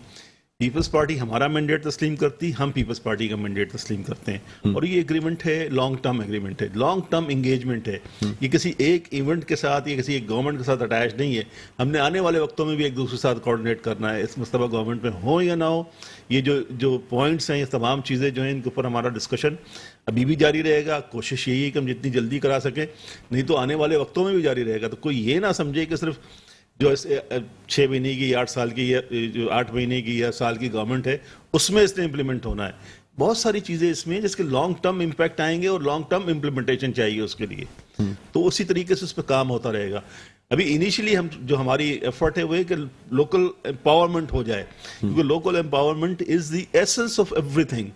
پیپلز پارٹی ہمارا مینڈیٹ تسلیم کرتی, ہم پیپلز پارٹی کا مینڈیٹ تسلیم کرتے ہیں. اور یہ ایگریمنٹ ہے لانگ ٹرم ایگریمنٹ ہے, لانگ ٹرم انگیجمنٹ ہے. یہ کسی ایک ایونٹ کے ساتھ یا کسی ایک گورنمنٹ کے ساتھ اٹیچ نہیں ہے. ہم نے آنے والے وقتوں میں بھی ایک دوسرے کے ساتھ کوآرڈینیٹ کرنا ہے, اس مستبہ گورنمنٹ میں ہو یا نہ ہو. یہ جو پوائنٹس ہیں, یہ تمام چیزیں جو ہیں, ان کے اوپر ہمارا ڈسکشن ابھی بھی جاری رہے گا. کوشش یہی ہے کہ ہم جتنی جلدی کرا سکیں, نہیں تو آنے والے وقتوں میں بھی جاری رہے گا. تو کوئی یہ نہ سمجھے کہ صرف جو 6 مہینے کی یا 8 سال کی یا جو 8 مہینے کی یا سال کی گورنمنٹ ہے اس میں اس نے امپلیمنٹ ہونا ہے. بہت ساری چیزیں اس میں جس کے لانگ ٹرم امپیکٹ آئیں گے اور لانگ ٹرم امپلیمنٹیشن چاہیے اس کے لیے. تو اسی طریقے سے اس پہ کام ہوتا رہے گا. ابھی انیشلی جو ہماری ایفرٹ ہے وہ ہے کہ لوکل امپاورمنٹ ہو جائے، کیونکہ local empowerment is the essence of every thing.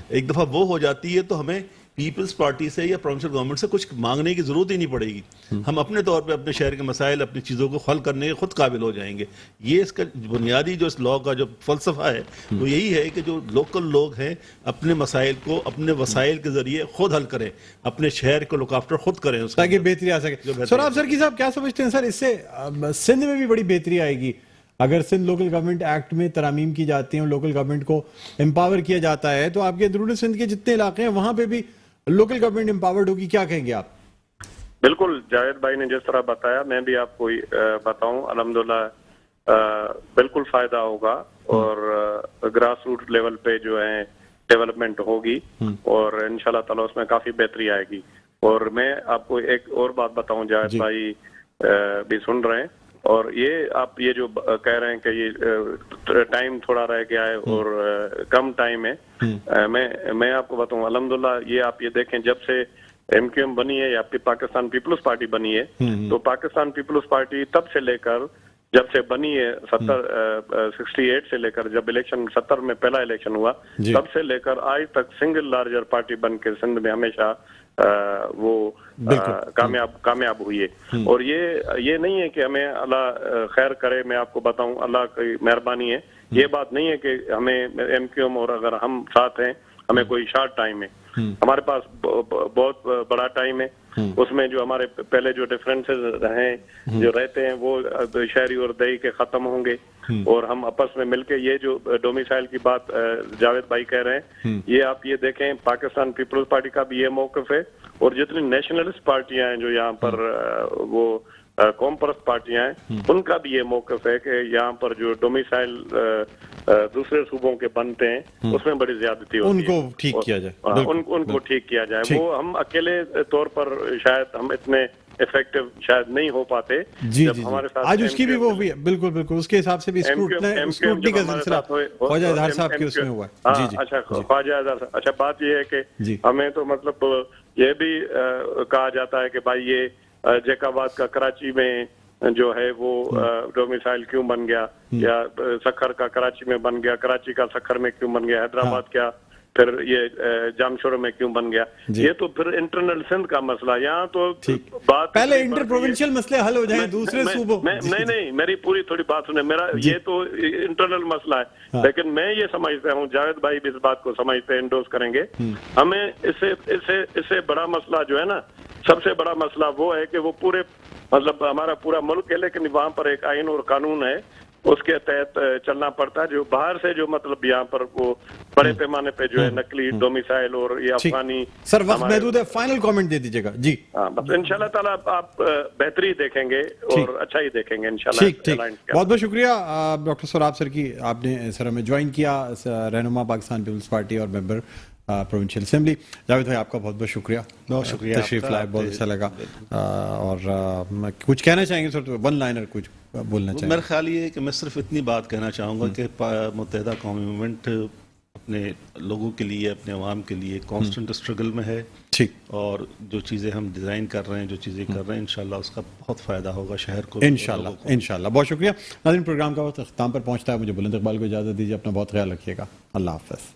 ایک دفعہ وہ ہو جاتی ہے تو ہمیں پیپلز پارٹی سے یا پروونشل گورنمنٹ سے کچھ مانگنے کی ضرورت ہی نہیں پڑے گی. ہم اپنے طور پہ اپنے شہر کے مسائل، اپنی چیزوں کو حل کرنے کے خود قابل ہو جائیں گے. یہ اس کا بنیادی جو اس لاء کا جو فلسفہ ہے وہ یہی ہے کہ جو لوکل لوگ ہیں اپنے مسائل کو اپنے وسائل کے ذریعے خود حل کریں، اپنے شہر کو لک آفٹر خود کریں، تاکہ بہتری آ سکے. سوراب سرکی صاحب کیا سمجھتے ہیں سر، اس سے سندھ میں بھی بڑی بہتری آئے گی اگر سندھ لوکل گورنمنٹ ایکٹ میں ترامیم کی جاتی ہیں اور لوکل گورنمنٹ کو امپاور کیا جاتا ہے، تو آپ کے اندرون سندھ کے جتنے علاقے ہیں وہاں پہ بھی لوکل گورنمنٹ امپاورڈ ہوگی. کیا کہیں گے آپ؟ بالکل جاوید بھائی نے جس طرح بتایا میں بھی آپ کو بتاؤں، الحمدللہ بالکل فائدہ ہوگا اور گراس روٹ لیول پہ جو ہے ڈیولپمنٹ ہوگی اور انشاءاللہ تعالیٰ اس میں کافی بہتری آئے گی. اور میں آپ کو ایک اور بات بتاؤں، جاوید بھائی بھی سن رہے ہیں، اور یہ آپ یہ جو کہہ رہے ہیں کہ یہ ٹائم تھوڑا رہ گیا ہے اور کم ٹائم ہے، میں آپ کو بتاؤں الحمدللہ یہ آپ یہ دیکھیں جب سے ایم کیو ایم بنی ہے یا پاکستان پیپلز پارٹی بنی ہے، تو پاکستان پیپلز پارٹی تب سے لے کر جب سے بنی ہے 68 سے لے کر جب الیکشن 70 میں پہلا الیکشن ہوا تب سے لے کر آج تک سنگل لارجر پارٹی بن کے سندھ میں ہمیشہ وہ کامیاب ہوئی ہے. اور یہ نہیں ہے کہ ہمیں اللہ خیر کرے، میں آپ کو بتاؤں اللہ کی مہربانی ہے. یہ بات نہیں ہے کہ ہمیں ایم کیو ایم اور اگر ہم ساتھ ہیں ہمیں کوئی شارٹ ٹائم ہے، ہمارے پاس بہت بڑا ٹائم ہے. اس میں جو ہمارے پہلے جو ڈفرینسز ہیں جو رہتے ہیں وہ شہری اور دیہی کے ختم ہوں گے اور ہم آپس میں مل کے یہ جو ڈومیسائل کی بات جاوید بھائی کہہ رہے ہیں، یہ آپ یہ دیکھیں پاکستان پیپلز پارٹی کا بھی یہ موقف ہے اور جتنی نیشنلسٹ پارٹیاں ہیں جو یہاں پر وہ قوم پرست پارٹیاں ہیں ان کا بھی یہ موقف ہے کہ یہاں پر جو ڈومیسائل دوسرے صوبوں کے بنتے ہیں اس میں بڑی زیادتی ہوتی ہے، ان کو ٹھیک کیا جائے، ان کو ٹھیک کیا جائے. وہ ہم اکیلے طور پر شاید ہم اتنے افیکٹو شاید نہیں ہو پاتے. جب ہمارے ساتھ آج اس کی بھی وہ ہوئی ہے، بالکل اس کے حساب سے بھی اسکروٹنی کا سلسلہ خواجہ اظہار صاحب کے اس میں ہوا ہے. اچھا خواجہ اظہار، اچھا بات یہ ہے کہ ہمیں تو مطلب یہ بھی کہا جاتا ہے کہ بھائی یہ جیکاباد کا کراچی میں جو ہے وہ ڈومیسائل کیوں بن گیا، یا سکھر کا کراچی میں بن گیا، کراچی کا سکھر میں کیوں بن گیا، حیدرآباد کیا پھر یہ جامشورہ میں کیوں بن گیا. یہ تو پھر انٹرنل سندھ کا مسئلہ. یہاں تو بات پہلے انٹر پروونشل مسئلے حل ہو جائیں دوسرے صوبوں. نہیں میری پوری تھوڑی بات سنیں، میرا یہ تو انٹرنل مسئلہ ہے، لیکن میں یہ سمجھتا ہوں جاوید بھائی بھی اس بات کو سمجھتے ہیں، انڈوز کریں گے. ہمیں اس سے بڑا مسئلہ جو ہے نا، سب سے بڑا مسئلہ وہ ہے کہ وہ پورے مطلب ہمارا پورا ملک ہے لیکن وہاں پر ایک آئین اور قانون ہے اس کے تحت چلنا پڑتا ہے. جو باہر سے جو مطلب یہاں پر وہ بڑے پیمانے پہ جو ہے نقلی ڈومیسائل اور یہ افغانی. سر وقت محدود ہے، فائنل کامنٹ دے دیجیے گا. جی بس انشاءاللہ تعالیٰ آپ بہتری دیکھیں گے اور اچھا ہی دیکھیں گے انشاءاللہ. ٹھیک بہت شکریہ ڈاکٹر سوراب سرکی، آپ نے سر ہمیں جوائن کیا، رہنما پاکستان پیپلز پارٹی اور ممبر پروونشل اسمبلی. جاوید بھائی آپ کا بہت شکریہ، بہت شکریہ، تشریف لائے، بہت اچھا لگا. اور کچھ کہنا چاہیں گے سر، ون لائنر کچھ بولنا چاہیں گے؟ میرا خیال یہ ہے کہ میں صرف اتنی بات کہنا چاہوں گا کہ متحدہ قومی موومنٹ اپنے لوگوں کے لیے، اپنے عوام کے لیے کانسٹنٹ اسٹرگل میں ہے. ٹھیک. اور جو چیزیں ہم ڈیزائن کر رہے ہیں، جو چیزیں کر رہے ہیں، انشاءاللہ اس کا بہت فائدہ ہوگا شہر کو انشاءاللہ. بہت شکریہ ناظرین، پروگرام کا وقت اختتام پر پہنچتا ہے. مجھے بلند اقبال کو اجازت دیجیے، اپنا بہت خیال رکھیے گا. اللہ حافظ.